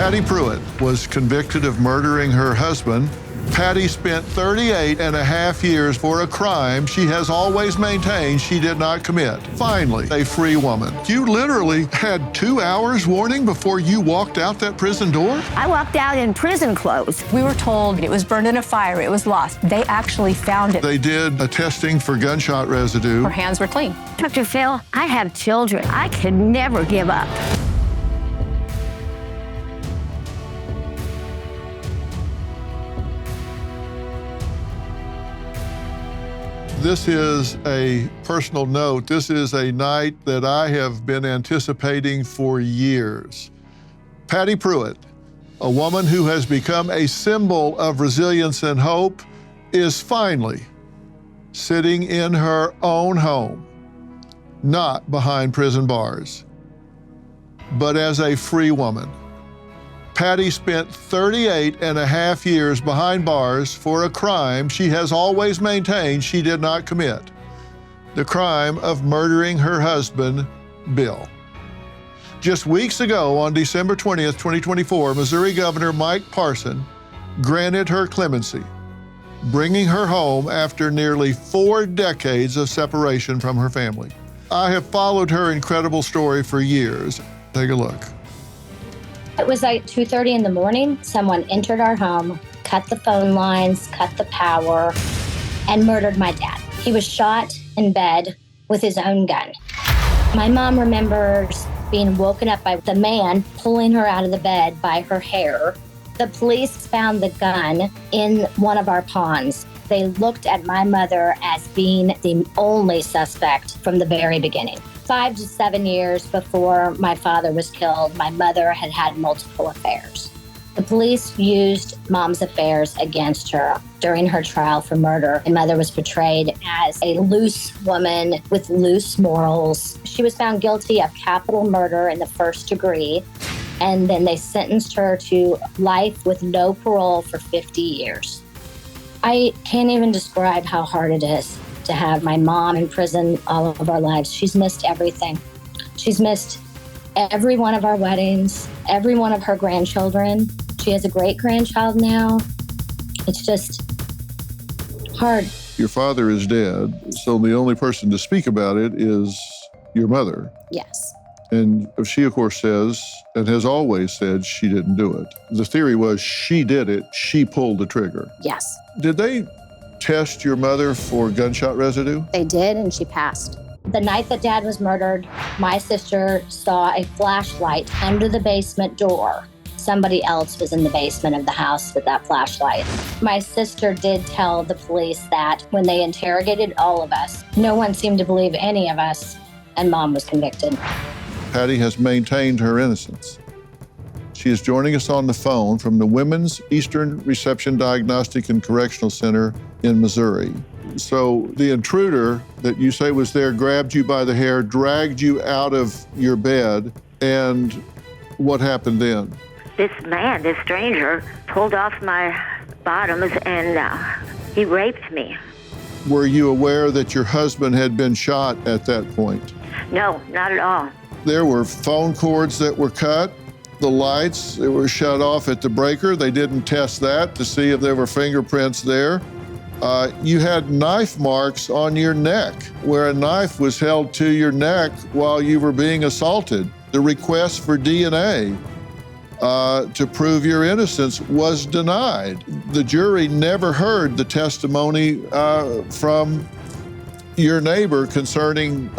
Patty Prewitt was convicted of murdering her husband. Patty spent 38 and a half years for a crime she has always maintained she did not commit. Finally, a free woman. You literally had 2 hours warning before you walked out that prison door? I walked out in prison clothes. We were told it was burned in a fire, it was lost. They actually found it. They did a testing for gunshot residue. Her hands were clean. Dr. Phil, I have children. I can never give up. This is a personal note. This is a night that I have been anticipating for years. Patty Prewitt, a woman who has become a symbol of resilience and hope, is finally sitting in her own home, not behind prison bars, but as a free woman. Patty spent 38 and a half years behind bars for a crime she has always maintained she did not commit, the crime of murdering her husband, Bill. Just weeks ago, on December 20th, 2024, Missouri Governor Mike Parson granted her clemency, bringing her home after nearly 4 decades of separation from her family. I have followed her incredible story for years. Take a look. It was like 2:30 in the morning. Someone entered our home, cut the phone lines, cut the power, and murdered my dad. He was shot in bed with his own gun. My mom remembers being woken up by the man pulling her out of the bed by her hair. The police found the gun in one of our ponds. They looked at my mother as being the only suspect from the very beginning. 5 to 7 years before my father was killed, my mother had had multiple affairs. The police used Mom's affairs against her during her trial for murder. My mother was portrayed as a loose woman with loose morals. She was found guilty of capital murder in the 1st degree, and then they sentenced her to life with no parole for 50 years. I can't even describe how hard it is to have my mom in prison all of our lives. She's missed everything. She's missed every one of our weddings, every one of her grandchildren. She has a great-grandchild now. It's just hard. Your father is dead, so the only person to speak about it is your mother. Yes. And she, of course, says, and has always said, she didn't do it. The theory was she did it, she pulled the trigger. Yes. Did they test your mother for gunshot residue? They did, and she passed. The night that Dad was murdered, my sister saw a flashlight under the basement door. Somebody else was in the basement of the house with that flashlight. My sister did tell the police that when they interrogated all of us, no one seemed to believe any of us, and Mom was convicted. Patty has maintained her innocence. She is joining us on the phone from the Women's Eastern Reception Diagnostic and Correctional Center in Missouri. So the intruder that you say was there grabbed you by the hair, dragged you out of your bed, and what happened then? This man, this stranger, pulled off my bottoms and he raped me. Were you aware that your husband had been shot at that point? No, not at all. There were phone cords that were cut, the lights that were shut off at the breaker. They didn't test that to see if there were fingerprints there. You had knife marks on your neck, where a knife was held to your neck while you were being assaulted. The request for DNA to prove your innocence was denied. The jury never heard the testimony from your neighbor concerning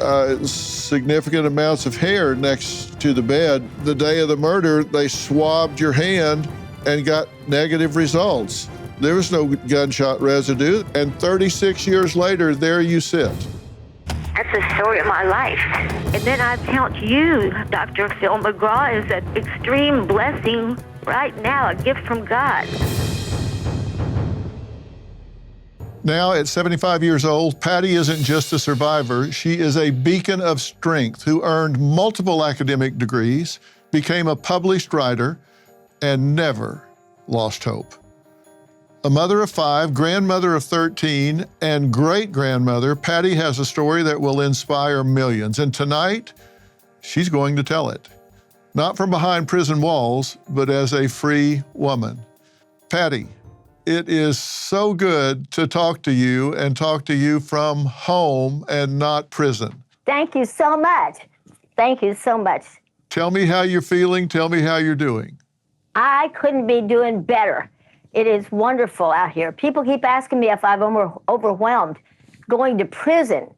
significant amounts of hair next to the bed. The day of the murder, they swabbed your hand and got negative results. There was no gunshot residue, and 36 years later, there you sit. That's the story of my life. And then I count you, Dr. Phil McGraw, as an extreme blessing right now, a gift from God. Now, at 75 years old, Patty isn't just a survivor. She is a beacon of strength who earned multiple academic degrees, became a published writer, and never lost hope. A mother of 5, grandmother of 13, and great-grandmother, Patty has a story that will inspire millions. And tonight, she's going to tell it. not from behind prison walls, but as a free woman. Patty, it is so good to talk to you and talk to you from home and not prison. Thank you so much. Thank you so much. Tell me how you're feeling. Tell me how you're doing. I couldn't be doing better. It is wonderful out here. People keep asking me if I'm overwhelmed. Going to prison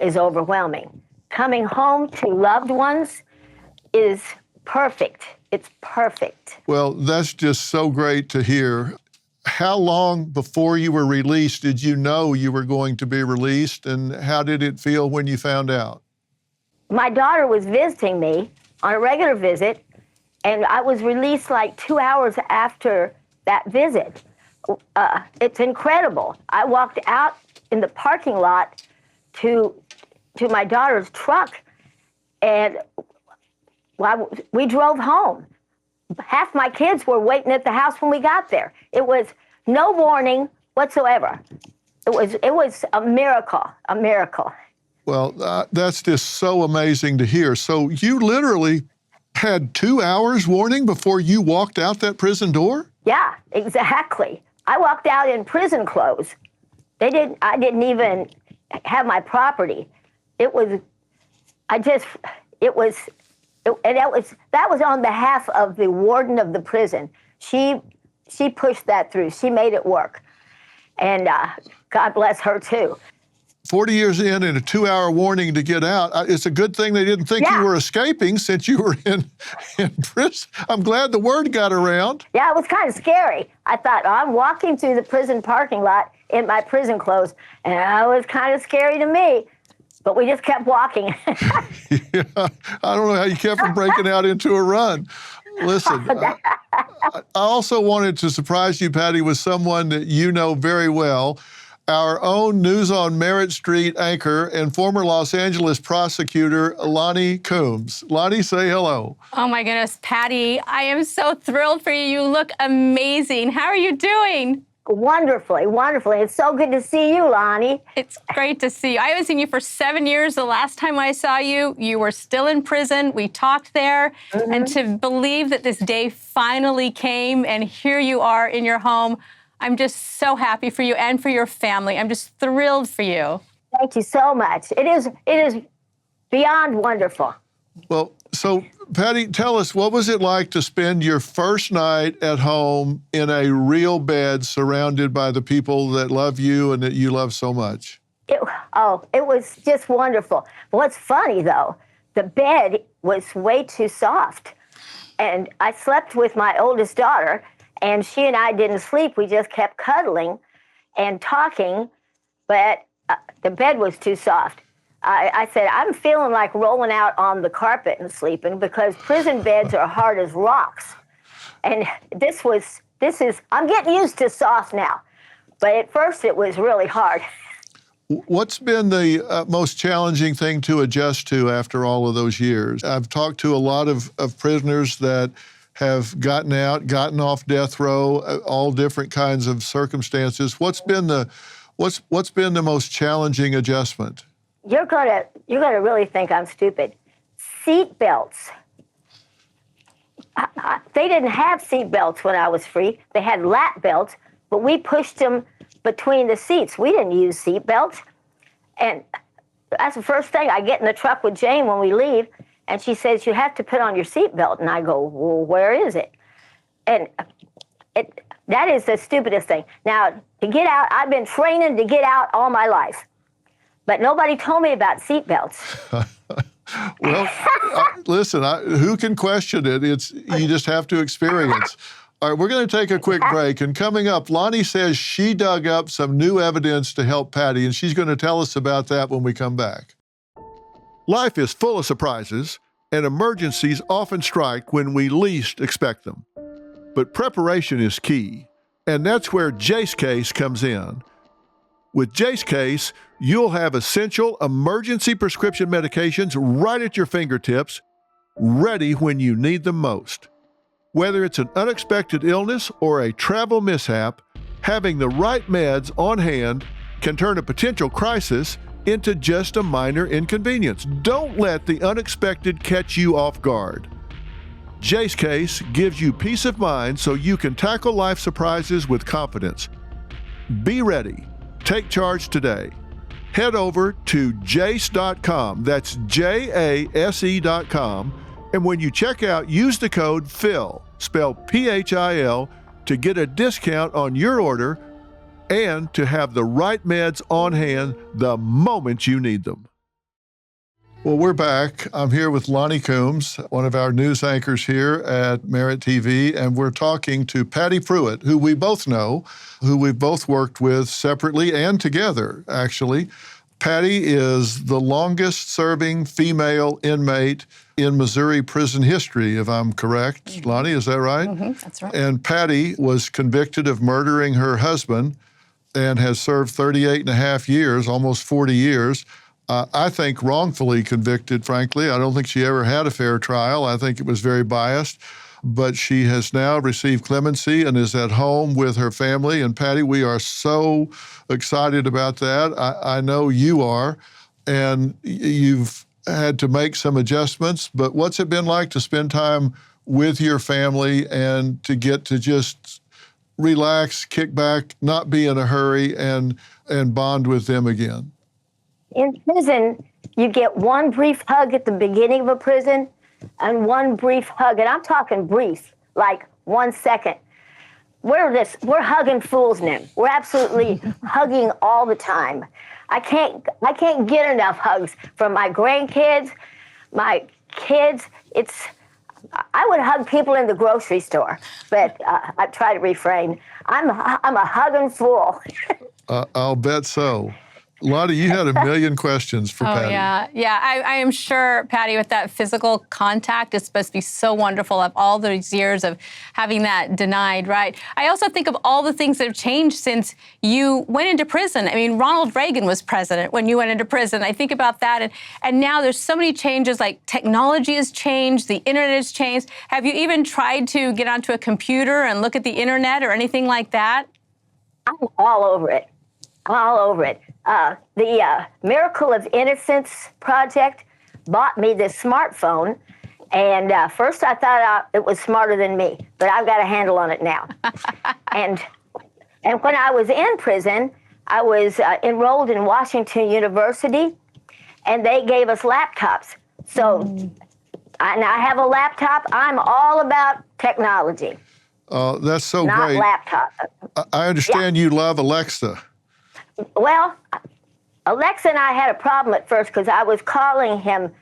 is overwhelming. Coming home to loved ones is perfect. It's perfect. Well, that's just so great to hear. How long before you were released did you know you were going to be released, and how did it feel when you found out? My daughter was visiting me on a regular visit, and I was released like 2 hours after that visit. It's incredible. I walked out in the parking lot to my daughter's truck, and we drove home. Half my kids were waiting at the house when we got there. It was no warning whatsoever. It was a miracle, a miracle. Well, that's just so amazing to hear. So you literally had 2 hours warning before you walked out that prison door? Yeah, exactly. I walked out in prison clothes. I didn't even have my property. That was on behalf of the warden of the prison. She pushed that through. She made it work. And God bless her too. 40 years in and a 2-hour warning to get out. It's a good thing they didn't think you were escaping since you were in prison. I'm glad the word got around. Yeah, it was kind of scary. I thought, I'm walking through the prison parking lot in my prison clothes, and it was kind of scary to me. But we just kept walking. Yeah, I don't know how you kept from breaking out into a run. Listen, I also wanted to surprise you, Patty, with someone that you know very well. Our own News on Merritt Street anchor and former Los Angeles prosecutor, Loni Coombs. Loni, say hello. Oh my goodness, Patty, I am so thrilled for you. You look amazing. How are you doing? Wonderfully, wonderfully. It's so good to see you, Loni. It's great to see you. I haven't seen you for 7 years. The last time I saw you, you were still in prison. We talked there. Mm-hmm. And to believe that this day finally came and here you are in your home, I'm just so happy for you and for your family. I'm just thrilled for you. Thank you so much. It is beyond wonderful. Well, so Patty, tell us, what was it like to spend your first night at home in a real bed surrounded by the people that love you and that you love so much? It was just wonderful. What's funny, though, the bed was way too soft. And I slept with my oldest daughter, and she and I didn't sleep. We just kept cuddling and talking, but the bed was too soft. I said, I'm feeling like rolling out on the carpet and sleeping because prison beds are hard as rocks. And I'm getting used to soft now. But at first it was really hard. What's been the most challenging thing to adjust to after all of those years? I've talked to a lot of prisoners that have gotten out, gotten off death row, all different kinds of circumstances. What's been the most challenging adjustment? You're gonna really think I'm stupid. Seat belts. They didn't have seat belts when I was free. They had lap belts, but we pushed them between the seats. We didn't use seat belts. And that's the first thing. I get in the truck with Jane when we leave, and she says, you have to put on your seat belt. And I go, well, where is it? And that is the stupidest thing. Now, to get out, I've been training to get out all my life. But nobody told me about seat belts. Well, listen, who can question it? You just have to experience. All right, we're going to take a quick break. And coming up, Loni says she dug up some new evidence to help Patty, and she's going to tell us about that when we come back. Life is full of surprises, and emergencies often strike when we least expect them. But preparation is key, and that's where Jace Case comes in. With Jace Case, you'll have essential emergency prescription medications right at your fingertips, ready when you need them most. Whether it's an unexpected illness or a travel mishap, having the right meds on hand can turn a potential crisis into just a minor inconvenience. Don't let the unexpected catch you off guard. Jay's Case gives you peace of mind so you can tackle life surprises with confidence. Be ready. Take charge today. Head over to jase.com. That's JASE.com. And when you check out, use the code PHIL, spelled PHIL, to get a discount on your order and to have the right meds on hand the moment you need them. Well, we're back. I'm here with Loni Coombs, one of our news anchors here at Merit TV, and we're talking to Patty Prewitt, who we both know, who we've both worked with separately and together, actually. Patty is the longest-serving female inmate in Missouri prison history, if I'm correct. Mm-hmm. Loni, is that right? Mm-hmm, that's right. And Patty was convicted of murdering her husband and has served 38 and a half years, almost 40 years. I think wrongfully convicted, frankly. I don't think she ever had a fair trial. I think it was very biased. But she has now received clemency and is at home with her family. And Patty, we are so excited about that. I know you are. And you've had to make some adjustments. But what's it been like to spend time with your family and to get to just relax, kick back, not be in a hurry, and bond with them again? In prison, you get one brief hug at the beginning of a prison and one brief hug, and I'm talking brief, like 1 second. We're hugging fools now. We're absolutely hugging all the time. I can't get enough hugs from my grandkids, my kids. I would hug people in the grocery store, but I try to refrain. I'm a hugging fool. I'll bet so. Loni, you had a million questions for Patty. Yeah. I am sure, Patty, with that physical contact, it's supposed to be so wonderful of all those years of having that denied, right? I also think of all the things that have changed since you went into prison. I mean, Ronald Reagan was president when you went into prison. I think about that, and now there's so many changes, like technology has changed, the internet has changed. Have you even tried to get onto a computer and look at the internet or anything like that? I'm all over it. The Miracle of Innocence Project bought me this smartphone, and first I thought it was smarter than me, but I've got a handle on it now. and when I was in prison, I was enrolled in Washington University, and they gave us laptops. So I have a laptop. I'm all about technology. That's so not great. Not laptop. I understand you love Alexa. Well, Alexa and I had a problem at first because I was calling him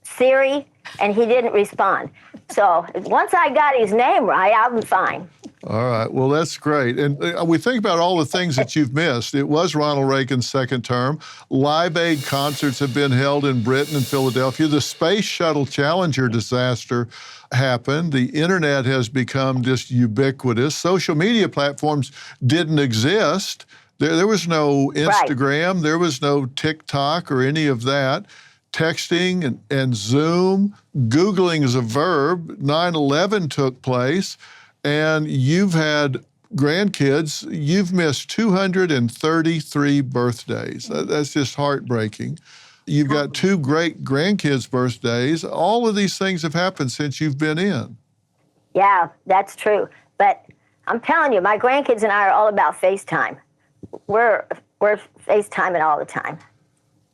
Siri, and he didn't respond. So once I got his name right, I'll be fine. All right. Well, that's great. And we think about all the things that you've missed. It was Ronald Reagan's second term. Live Aid concerts have been held in Britain and Philadelphia. The Space Shuttle Challenger disaster happened. The internet has become just ubiquitous. Social media platforms didn't exist. There was no Instagram, right. There was no TikTok or any of that. Texting and Zoom, Googling is a verb. 9/11 took place, and you've had grandkids. You've missed 233 birthdays. That's just heartbreaking. You've got 2 great grandkids' birthdays. All of these things have happened since you've been in. Yeah, that's true. But I'm telling you, my grandkids and I are all about FaceTime. We're FaceTiming all the time.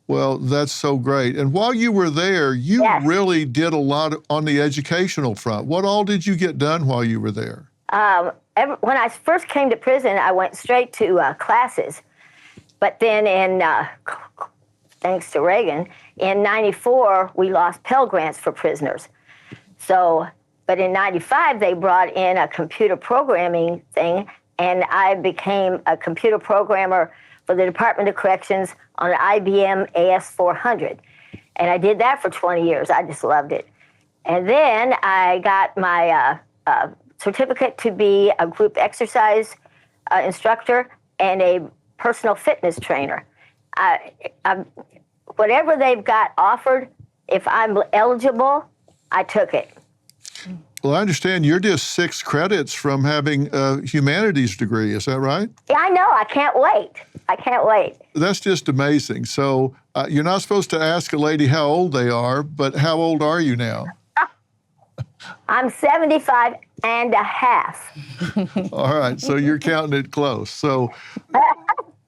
Well, that's so great. And while you were there, you really did a lot on the educational front. What all did you get done while you were there? When I first came to prison, I went straight to classes. But then thanks to Reagan, in 94, we lost Pell Grants for prisoners. But in 95, they brought in a computer programming thing, and I became a computer programmer for the Department of Corrections on an IBM AS400. And I did that for 20 years. I just loved it. And then I got my certificate to be a group exercise instructor and a personal fitness trainer. Whatever they've got offered, if I'm eligible, I took it. Well, I understand you're just 6 credits from having a humanities degree. Is that right? Yeah, I know. I can't wait. That's just amazing. So you're not supposed to ask a lady how old they are, but how old are you now? I'm 75 and a half. All right, so you're counting it close. So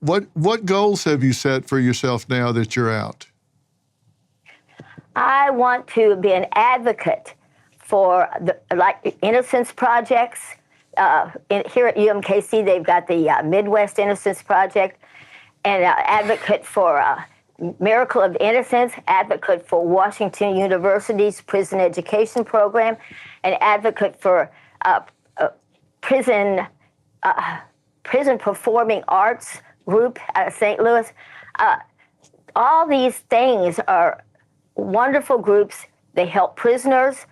what goals have you set for yourself now that you're out? I want to be an advocate for like innocence projects. Here at UMKC, they've got the Midwest Innocence Project, and advocate for Miracle of Innocence, advocate for Washington University's prison education program, and advocate for prison performing arts group out of St. Louis. All these things are wonderful groups. They help prisoners.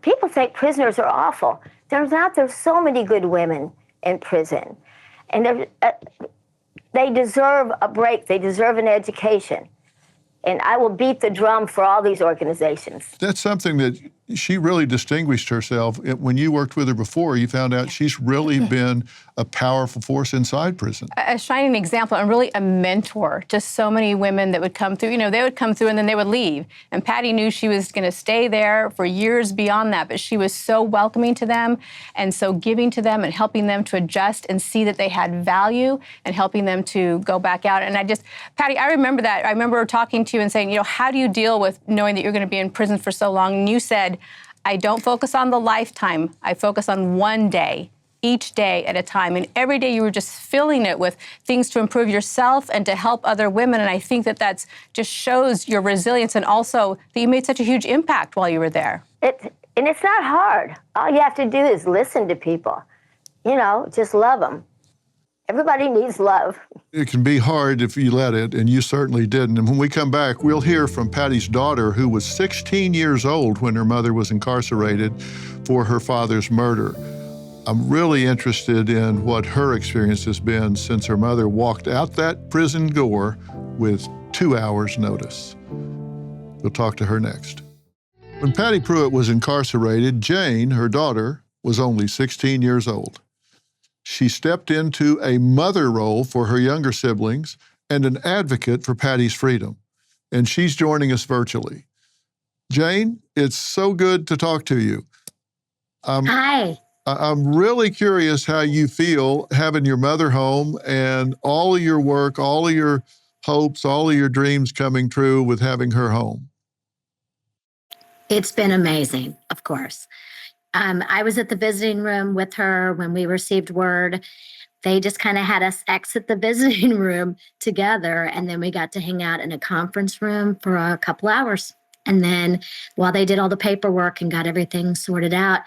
People think prisoners are awful. Turns out there's so many good women in prison, and they deserve a break. They deserve an education. And I will beat the drum for all these organizations. That's something that she really distinguished herself. When you worked with her before, you found out she's really been a powerful force inside prison. A shining example and really a mentor to so many women that would come through. You know, they would come through and then they would leave. And Patty knew she was going to stay there for years beyond that, but she was so welcoming to them and so giving to them and helping them to adjust and see that they had value and helping them to go back out. And Patty, I remember that. I remember talking to you and saying, you know, how do you deal with knowing that you're going to be in prison for so long? And you said, I don't focus on the lifetime. I focus on one day, each day at a time. And every day you were just filling it with things to improve yourself and to help other women. And I think that that's just shows your resilience and also that you made such a huge impact while you were there. And it's not hard. All you have to do is listen to people. You know, just love them. Everybody needs love. It can be hard if you let it, and you certainly didn't. And when we come back, we'll hear from Patty's daughter, who was 16 years old when her mother was incarcerated for her father's murder. I'm really interested in what her experience has been since her mother walked out that prison door with 2 hours' notice. We'll talk to her next. When Patty Prewitt was incarcerated, Jane, her daughter, was only 16 years old. She stepped into a mother role for her younger siblings and an advocate for Patty's freedom. And she's joining us virtually. Jane, it's so good to talk to you. Hi. I'm really curious how you feel having your mother home and all of your work, all of your hopes, all of your dreams coming true with having her home. It's been amazing, of course. I was at the visiting room with her when we received word. They just kind of had us exit the visiting room together, and then we got to hang out in a conference room for a couple hours. And then while they did all the paperwork and got everything sorted out,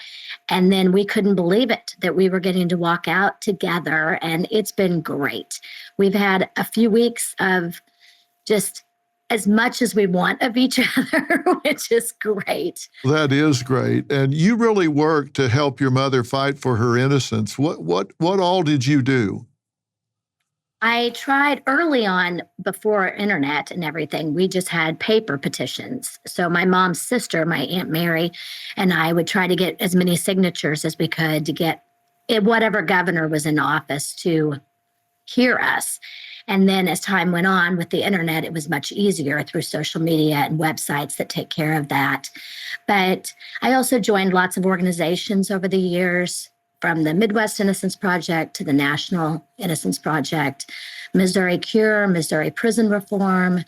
and then we couldn't believe it that we were getting to walk out together, and it's been great. We've had a few weeks of just as much as we want of each other, which is great. That is great. And you really worked to help your mother fight for her innocence. What all did you do? I tried early on before internet and everything. We just had paper petitions. So my mom's sister, my Aunt Mary, and I would try to get as many signatures as we could to get whatever governor was in office to hear us. And then as time went on with the internet, it was much easier through social media and websites that take care of that. But I also joined lots of organizations over the years, from the Midwest Innocence Project to the National Innocence Project, Missouri Cure, Missouri Prison Reform,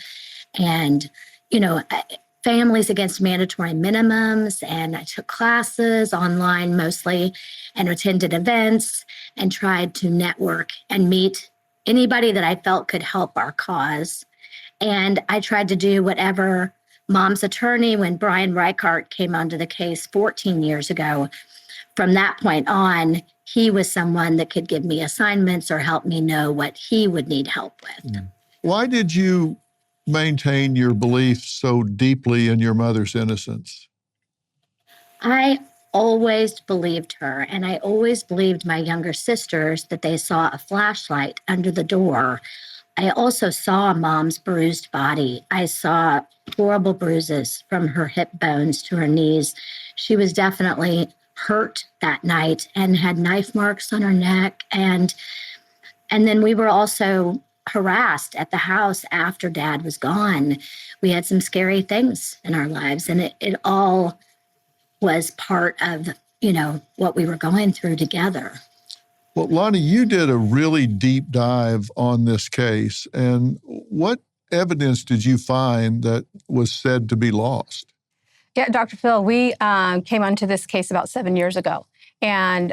and, Families Against Mandatory Minimums. And I took classes online mostly and attended events and tried to network and meet anybody that I felt could help our cause. And I tried to do whatever Mom's attorney, when Brian Reichart came onto the case 14 years ago, from that point on, he was someone that could give me assignments or help me know what he would need help with. Why did you maintain your belief so deeply in your mother's innocence? I always believed her, and I always believed my younger sisters that they saw a flashlight under the door. I also saw Mom's bruised body. I saw horrible bruises from her hip bones to her knees. She was definitely hurt that night and had knife marks on her neck. And then we were also harassed at the house after Dad was gone. We had some scary things in our lives, and it all was part of, what we were going through together. Well, Loni, you did a really deep dive on this case. And what evidence did you find that was said to be lost? Yeah, Dr. Phil, we came onto this case about 7 years ago. And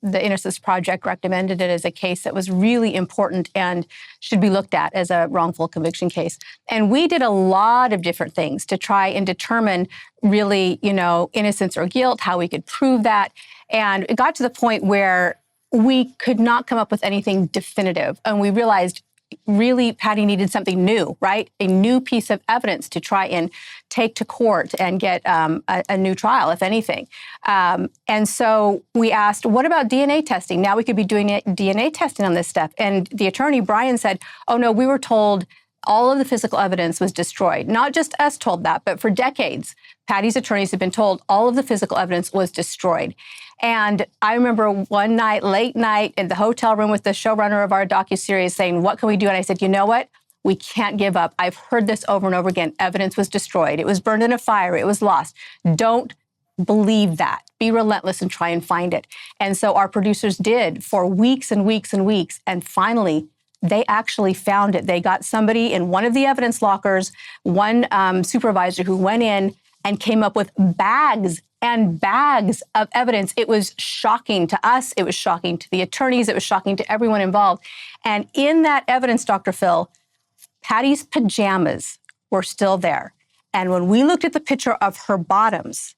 the Innocence Project recommended it as a case that was really important and should be looked at as a wrongful conviction case. And we did a lot of different things to try and determine really, innocence or guilt, how we could prove that. And it got to the point where we could not come up with anything definitive. And we realized really Patty needed something new, right? A new piece of evidence to try and take to court and get a new trial, if anything. And so we asked, what about DNA testing? Now we could be doing DNA testing on this stuff. And the attorney, Brian, said, oh no, we were told all of the physical evidence was destroyed. Not just us told that, but for decades, Patty's attorneys had been told all of the physical evidence was destroyed. And I remember one night, late night, in the hotel room with the showrunner of our docuseries saying, what can we do? And I said, you know what? We can't give up. I've heard this over and over again. Evidence was destroyed. It was burned in a fire. It was lost. Don't believe that. Be relentless and try and find it. And so our producers did for weeks and weeks and weeks. And finally, they actually found it. They got somebody in one of the evidence lockers, one supervisor who went in and came up with bags and bags of evidence. It was shocking to us. It was shocking to the attorneys. It was shocking to everyone involved. And in that evidence, Dr. Phil, Patty's pajamas were still there. And when we looked at the picture of her bottoms,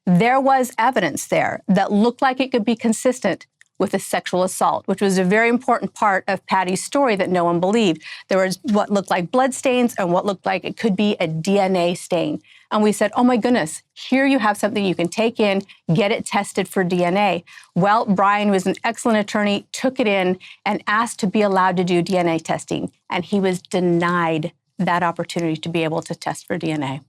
there was evidence there that looked like it could be consistent with a sexual assault, which was a very important part of Patty's story that no one believed. There was what looked like blood stains and what looked like it could be a DNA stain. And we said, oh my goodness, here you have something you can take in, get it tested for DNA. Well, Brian was an excellent attorney, took it in and asked to be allowed to do DNA testing. And he was denied that opportunity to be able to test for DNA.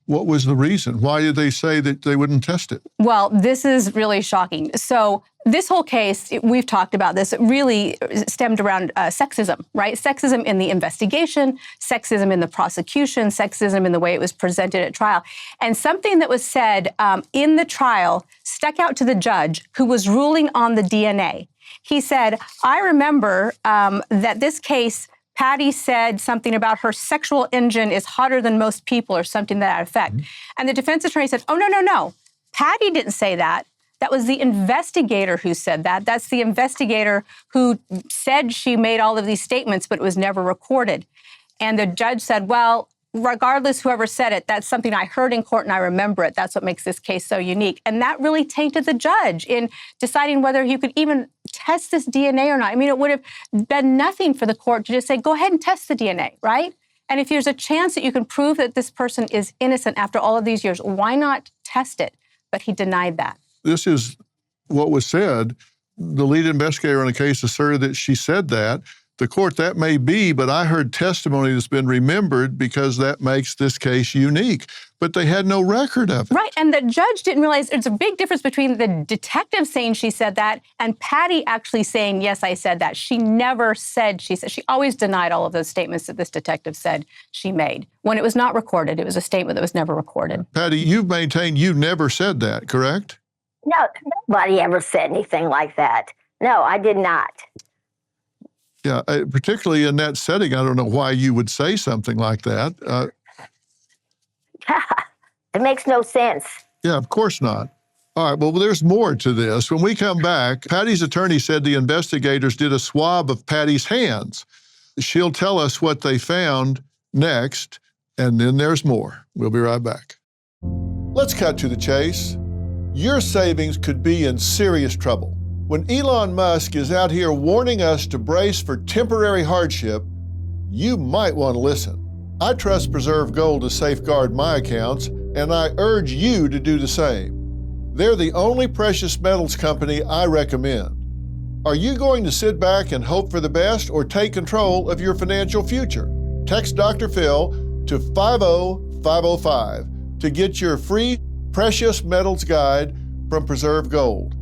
What was the reason? Why did they say that they wouldn't test it? Well, this is really shocking. So this whole case, we've talked about this, it really stemmed around sexism, right? Sexism in the investigation, sexism in the prosecution, sexism in the way it was presented at trial. And something that was said in the trial stuck out to the judge who was ruling on the DNA. He said, I remember that this case, Patty said something about her sexual engine is hotter than most people or something to that effect. Mm-hmm. And the defense attorney said, oh, no. Patty didn't say that. That was the investigator who said that. That's the investigator who said she made all of these statements, but it was never recorded. And the judge said, well, regardless, whoever said it, that's something I heard in court and I remember it. That's what makes this case so unique. And that really tainted the judge in deciding whether he could even test this DNA or not. I mean, it would have been nothing for the court to just say, go ahead and test the DNA, right? And if there's a chance that you can prove that this person is innocent after all of these years, why not test it? But he denied that. This is what was said. The lead investigator on the case asserted that she said that. The court, that may be, but I heard testimony that's been remembered because that makes this case unique. But they had no record of it. Right, and the judge didn't realize there's a big difference between the detective saying she said that and Patty actually saying, yes, I said that. She never said she said. She always denied all of those statements that this detective said she made. When it was not recorded, it was a statement that was never recorded. Patty, you've maintained you never said that, correct? No, nobody ever said anything like that. No, I did not. Yeah, particularly in that setting, I don't know why you would say something like that. It makes no sense. Yeah, of course not. All right, well, there's more to this. When we come back, Patty's attorney said the investigators did a swab of Patty's hands. She'll tell us what they found next, and then there's more. We'll be right back. Let's cut to the chase. Your savings could be in serious trouble. When Elon Musk is out here warning us to brace for temporary hardship, you might want to listen. I trust Preserve Gold to safeguard my accounts, and I urge you to do the same. They're the only precious metals company I recommend. Are you going to sit back and hope for the best or take control of your financial future? Text Dr. Phil to 50505 to get your free precious metals guide from Preserve Gold.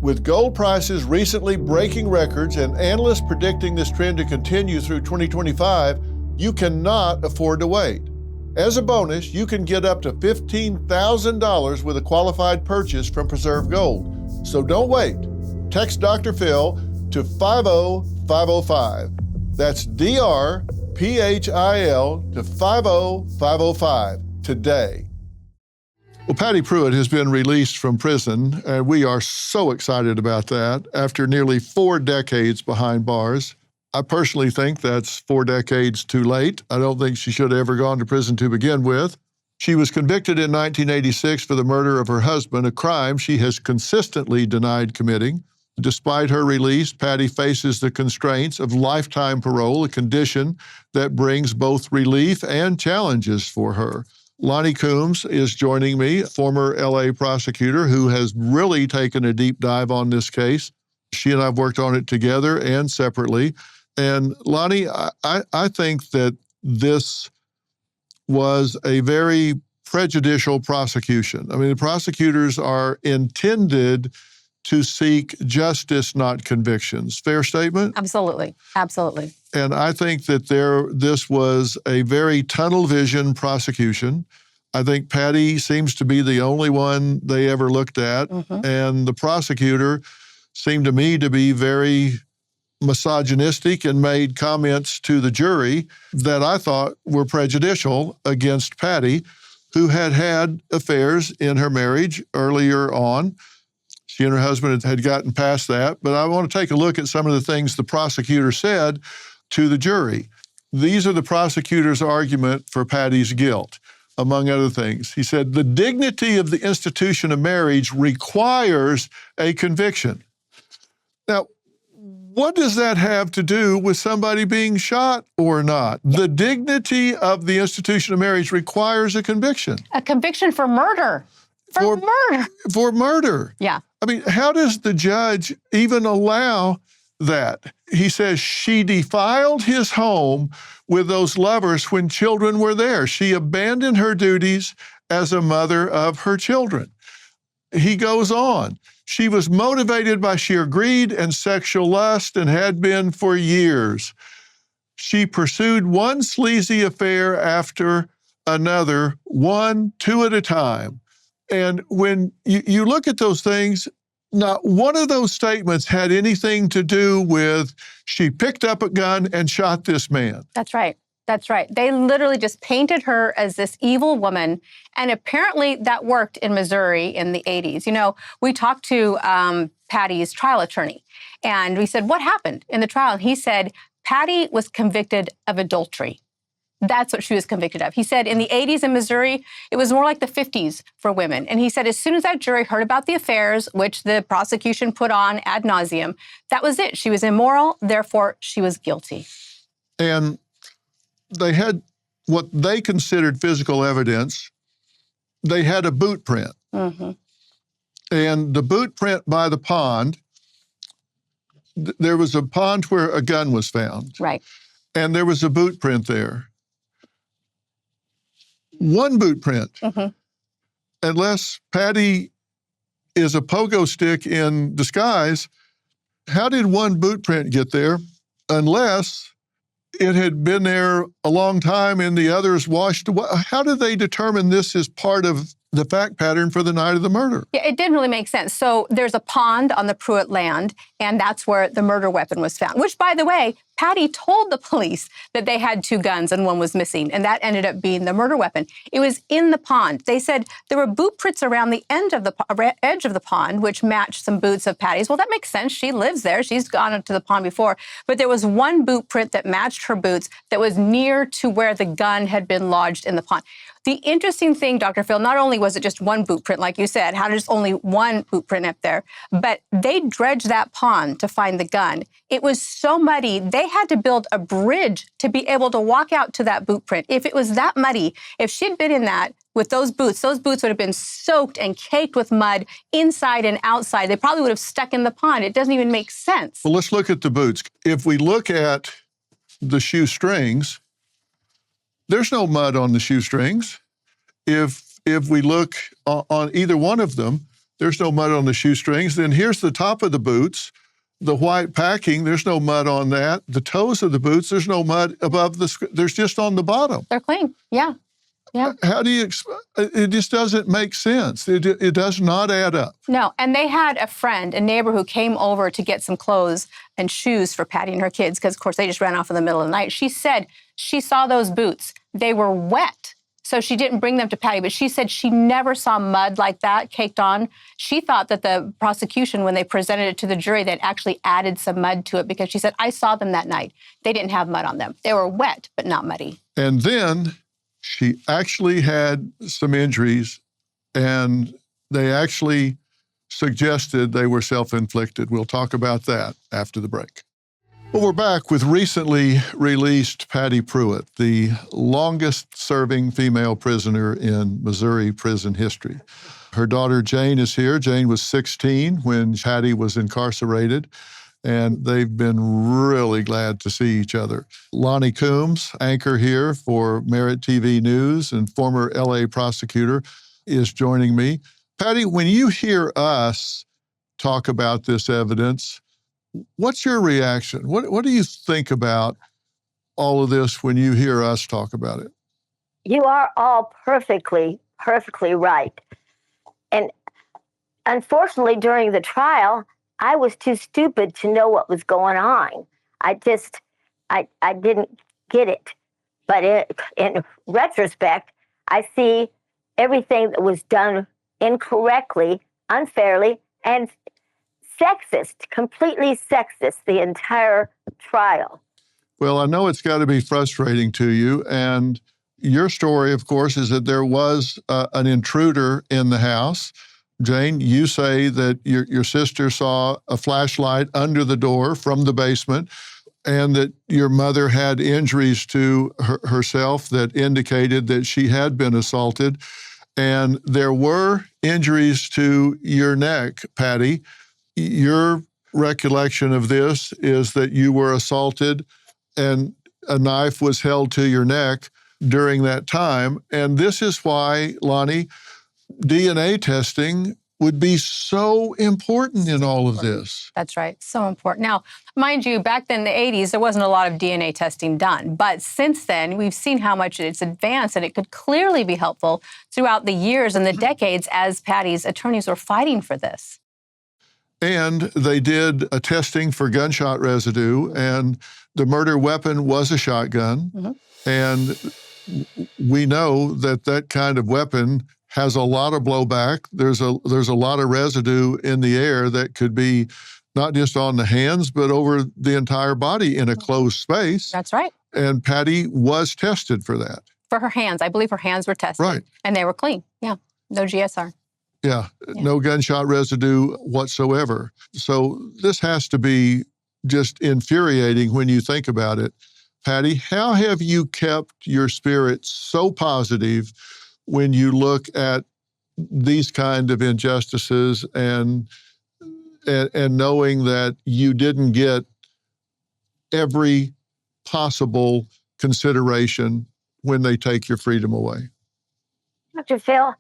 With gold prices recently breaking records and analysts predicting this trend to continue through 2025, you cannot afford to wait. As a bonus, you can get up to $15,000 with a qualified purchase from Preserve Gold. So don't wait. Text Dr. Phil to 50505. That's DRPHIL to 50505 today. Well, Patty Prewitt has been released from prison, and we are so excited about that after nearly 4 decades behind bars. I personally think that's 4 decades too late. I don't think she should have ever gone to prison to begin with. She was convicted in 1986 for the murder of her husband, a crime she has consistently denied committing. Despite her release, Patty faces the constraints of lifetime parole, a condition that brings both relief and challenges for her. Loni Coombs is joining me, former LA prosecutor who has really taken a deep dive on this case. She and I have worked on it together and separately. And Loni, I think that this was a very prejudicial prosecution. I mean, the prosecutors are intended to seek justice, not convictions. Fair statement? Absolutely. Absolutely. And I think that this was a very tunnel vision prosecution. I think Patty seems to be the only one they ever looked at. Mm-hmm. And the prosecutor seemed to me to be very misogynistic and made comments to the jury that I thought were prejudicial against Patty, who had affairs in her marriage earlier on. She and her husband had gotten past that, but I want to take a look at some of the things the prosecutor said to the jury. These are the prosecutor's argument for Patty's guilt, among other things. He said, the dignity of the institution of marriage requires a conviction. Now, what does that have to do with somebody being shot or not? The dignity of the institution of marriage requires a conviction. A conviction for murder. For murder. For murder. Yeah. I mean, how does the judge even allow that? He says she defiled his home with those lovers when children were there. She abandoned her duties as a mother of her children. He goes on. She was motivated by sheer greed and sexual lust and had been for years. She pursued one sleazy affair after another, 2 at a time. And when you look at those things, not one of those statements had anything to do with she picked up a gun and shot this man. That's right. That's right. They literally just painted her as this evil woman. And apparently that worked in Missouri in the 80s. You know, we talked to Patty's trial attorney and we said, what happened in the trial? And he said, Patty was convicted of adultery. That's what she was convicted of. He said in the 80s in Missouri, it was more like the 50s for women. And he said as soon as that jury heard about the affairs, which the prosecution put on ad nauseum, that was it. She was immoral, therefore she was guilty. And they had what they considered physical evidence. They had a boot print. Mm-hmm. And the boot print by the pond, there was a pond where a gun was found. Right. And there was a boot print there. One boot print. Mm-hmm. Unless Patty is a pogo stick in disguise, how did one boot print get there unless it had been there a long time and the others washed away? How did they determine this is part of the fact pattern for the night of the murder? Yeah, it didn't really make sense. So there's a pond on the Prewitt land, and that's where the murder weapon was found, which, by the way, Patty told the police that they had 2 guns and one was missing, and that ended up being the murder weapon. It was in the pond. They said there were boot prints around the edge of the pond, which matched some boots of Patty's. Well, that makes sense. She lives there. She's gone into the pond before. But there was one boot print that matched her boots that was near to where the gun had been lodged in the pond. The interesting thing, Dr. Phil, not only was it just one boot print, like you said, how there's only one boot print up there, but they dredged that pond to find the gun. It was so muddy, they had to build a bridge to be able to walk out to that boot print. If it was that muddy, if she'd been in that with those boots would have been soaked and caked with mud inside and outside. They probably would have stuck in the pond. It doesn't even make sense. Well, let's look at the boots. If we look at the shoestrings, there's no mud on the shoestrings. If we look on either one of them, there's no mud on the shoestrings. Then here's the top of the boots, the white packing, there's no mud on that. The toes of the boots, there's no mud above there's just on the bottom. They're clean, yeah. Yeah. How do you, it just doesn't make sense. It does not add up. No, and they had a friend, a neighbor who came over to get some clothes and shoes for Patty and her kids, because of course they just ran off in the middle of the night. She said she saw those boots. They were wet. So she didn't bring them to Patty, but she said she never saw mud like that caked on. She thought that the prosecution, when they presented it to the jury, they'd actually added some mud to it, because she said, I saw them that night. They didn't have mud on them. They were wet, but not muddy. And then she actually had some injuries, and they actually suggested they were self-inflicted. We'll talk about that after the break. Well, we're back with recently released Patty Prewitt, the longest-serving female prisoner in Missouri prison history. Her daughter Jane is here. Jane was 16 when Patty was incarcerated, and they've been really glad to see each other. Loni Coombs, anchor here for Merit TV News and former LA prosecutor, is joining me. Patty, when you hear us talk about this evidence, what's your reaction? What do you think about all of this when you hear us talk about it? You are all perfectly right. And unfortunately, during the trial, I was too stupid to know what was going on. I didn't get it. But in retrospect, I see everything that was done incorrectly, unfairly, and sexist, completely sexist, the entire trial. Well, I know it's got to be frustrating to you. And your story, of course, is that there was an intruder in the house. Jane, you say that your sister saw a flashlight under the door from the basement, and that your mother had injuries to herself that indicated that she had been assaulted. And there were injuries to your neck, Patty. Your recollection of this is that you were assaulted and a knife was held to your neck during that time. And this is why, Loni, DNA testing would be so important in all of this. That's right. So important. Now, mind you, back then in the 80s, there wasn't a lot of DNA testing done. But since then, we've seen how much it's advanced, and it could clearly be helpful throughout the years and the decades as Patty's attorneys were fighting for this. And they did a testing for gunshot residue, and the murder weapon was a shotgun. Mm-hmm. And we know that that kind of weapon has a lot of blowback. There's a lot of residue in the air that could be not just on the hands, but over the entire body in a closed space. That's right. And Patty was tested for that. For her hands. I believe her hands were tested. Right. And they were clean. Yeah. No GSR. Yeah. No gunshot residue whatsoever. So this has to be just infuriating when you think about it. Patty, how have you kept your spirit so positive when you look at these kind of injustices and knowing that you didn't get every possible consideration when they take your freedom away? Dr. Phil,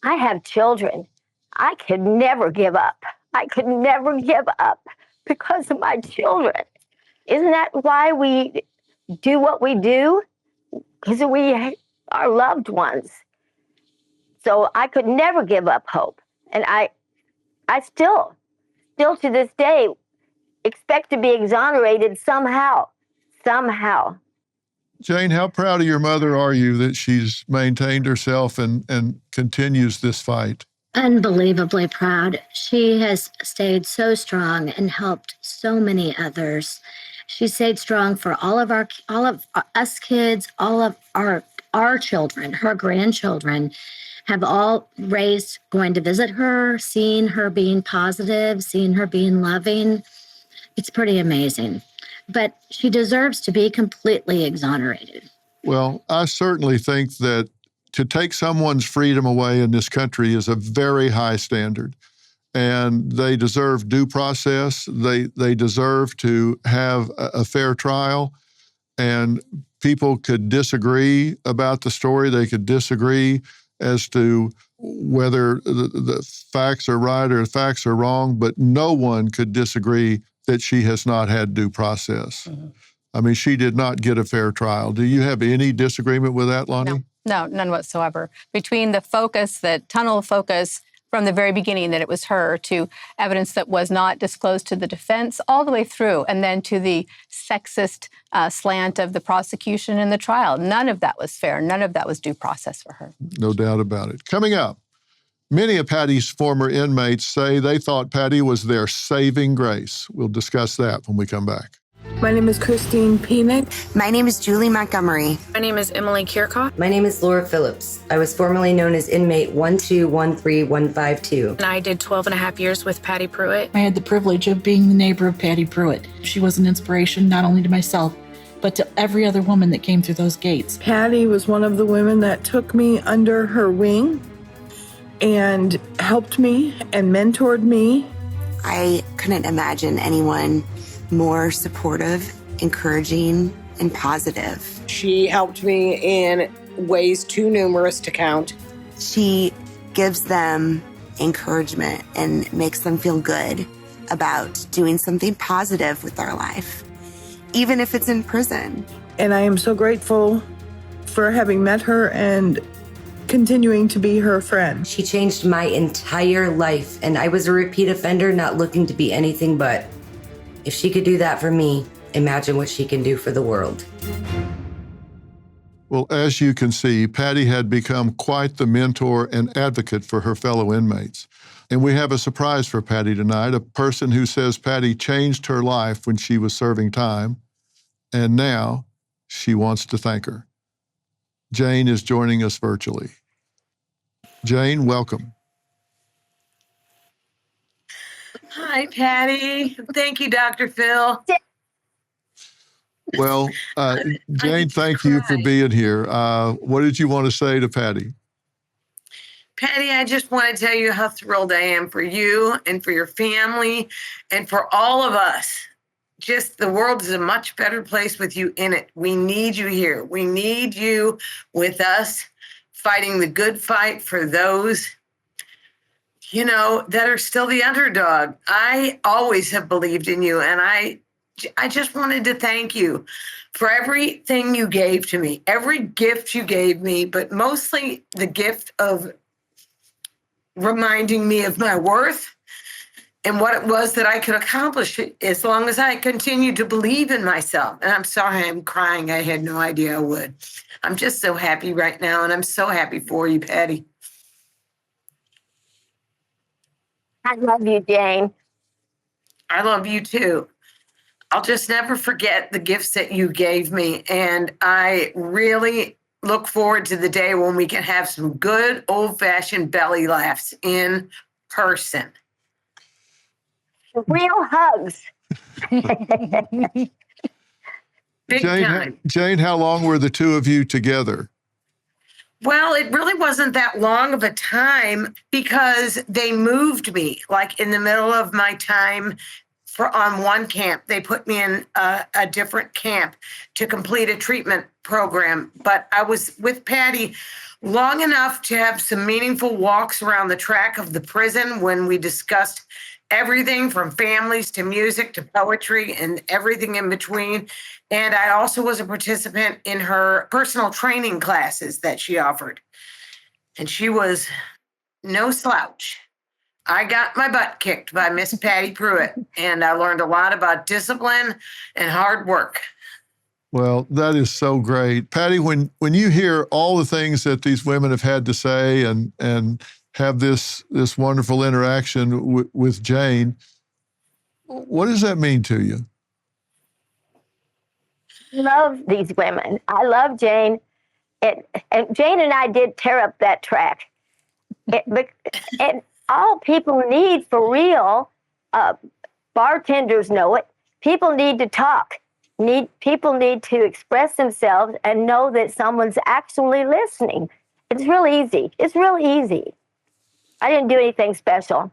I have children. I could never give up. I could never give up because of my children. Isn't that why we do what we do? Because we are loved ones. So I could never give up hope. And I still to this day, expect to be exonerated somehow. Jane, how proud of your mother are you that she's maintained herself and continues this fight? Unbelievably proud. She has stayed so strong and helped so many others. She stayed strong for all of us kids, all of our children, her grandchildren have all raised going to visit her, seeing her being positive, seeing her being loving. It's pretty amazing. But she deserves to be completely exonerated. Well, I certainly think that to take someone's freedom away in this country is a very high standard. And they deserve due process. They deserve to have a fair trial. And people could disagree about the story. They could disagree as to whether the facts are right or the facts are wrong, but no one could disagree that she has not had due process. Mm-hmm. I mean, she did not get a fair trial. Do you have any disagreement with that, Loni? No, No, none whatsoever. Between the focus, the tunnel focus from the very beginning that it was her, to evidence that was not disclosed to the defense, all the way through, and then to the sexist slant of the prosecution in the trial. None of that was fair. None of that was due process for her. No doubt about it. Coming up, many of Patty's former inmates say they thought Patty was their saving grace. We'll discuss that when we come back. My name is Christine Penick. My name is Julie Montgomery. My name is Emily Kirchhoff. My name is Laura Phillips. I was formerly known as inmate 1213152. And I did 12 and a half years with Patty Prewitt. I had the privilege of being the neighbor of Patty Prewitt. She was an inspiration not only to myself, but to every other woman that came through those gates. Patty was one of the women that took me under her wing and helped me and mentored me. I couldn't imagine anyone more supportive, encouraging, and positive. She helped me in ways too numerous to count. She gives them encouragement and makes them feel good about doing something positive with their life, even if it's in prison. And I am so grateful for having met her and continuing to be her friend. She changed my entire life, and I was a repeat offender, not looking to be anything but. If she could do that for me, imagine what she can do for the world. Well, as you can see, Patty had become quite the mentor and advocate for her fellow inmates. And we have a surprise for Patty tonight, a person who says Patty changed her life when she was serving time, and now she wants to thank her. Jane is joining us virtually. Jane, welcome. Hi, Patty. Thank you, Dr. Phil. Well, Jane, thank you for being here. What did you want to say to Patty? Patty, I just want to tell you how thrilled I am for you and for your family and for all of us. Just the world is a much better place with you in it. We need you here. We need you with us, fighting the good fight for those, that are still the underdog. I always have believed in you, and I just wanted to thank you for everything you gave to me, every gift you gave me, but mostly the gift of reminding me of my worth and what it was that I could accomplish as long as I continued to believe in myself. And I'm sorry I'm crying. I had no idea I would. I'm just so happy right now, and I'm so happy for you, Patty. I love you, Jane. I love you too. I'll just never forget the gifts that you gave me. And I really look forward to the day when we can have some good old-fashioned belly laughs in person. Real hugs. Big time. Jane, how long were the two of you together? Well, it really wasn't that long of a time because they moved me like in the middle of my time on one camp. They put me in a different camp to complete a treatment program. But I was with Patty long enough to have some meaningful walks around the track of the prison when we discussed everything from families to music to poetry and everything in between. And I also was a participant in her personal training classes that she offered. And she was no slouch. I got my butt kicked by Miss Patty Prewitt, and I learned a lot about discipline and hard work. Well, that is so great. Patty, when you hear all the things that these women have had to say and have this wonderful interaction with Jane, what does that mean to you? I love these women. I love Jane. And Jane and I did tear up that track. And all people need for real, bartenders know it, people need to talk. People need to express themselves and know that someone's actually listening. It's real easy. It's real easy. I didn't do anything special.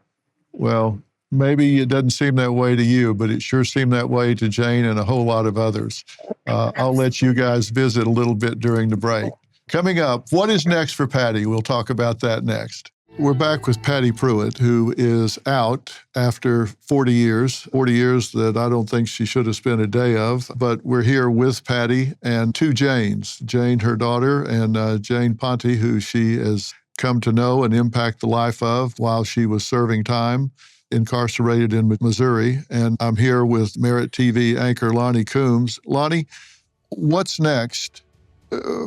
Well, maybe it doesn't seem that way to you, but it sure seemed that way to Jane and a whole lot of others. I'll let you guys visit a little bit during the break. Coming up, what is next for Patty? We'll talk about that next. We're back with Patty Prewitt, who is out after 40 years that I don't think she should have spent a day of. But we're here with Patty and two Janes, Jane, her daughter, and Jane Ponte, who she has come to know and impact the life of while she was serving time, incarcerated in Missouri. And I'm here with Merit TV anchor Loni Coombs. Loni, what's next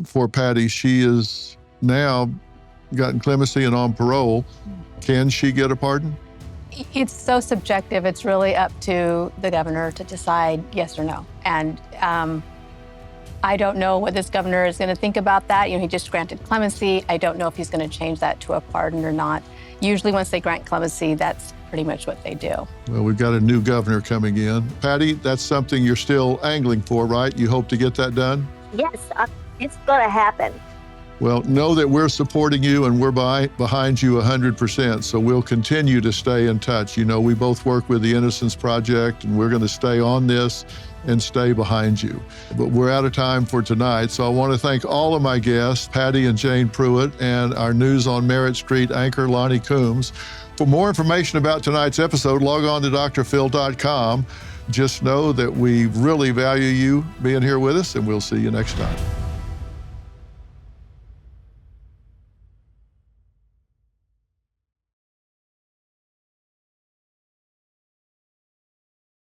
for Patty? She is now gotten clemency and on parole. Can she get a pardon? It's so subjective. It's really up to the governor to decide yes or no. And I don't know what this governor is going to think about that. He just granted clemency. I don't know if he's going to change that to a pardon or not. Usually once they grant clemency, that's pretty much what they do. Well, we've got a new governor coming in. Patty, that's something you're still angling for, right? You hope to get that done? Yes, it's going to happen. Well, know that we're supporting you and we're behind you 100%, so we'll continue to stay in touch. We both work with the Innocence Project, and we're going to stay on this and stay behind you. But we're out of time for tonight, so I want to thank all of my guests, Patty and Jane Prewitt, and our News on Merritt Street anchor, Loni Coombs. For more information about tonight's episode, log on to drphil.com. Just know that we really value you being here with us, and we'll see you next time.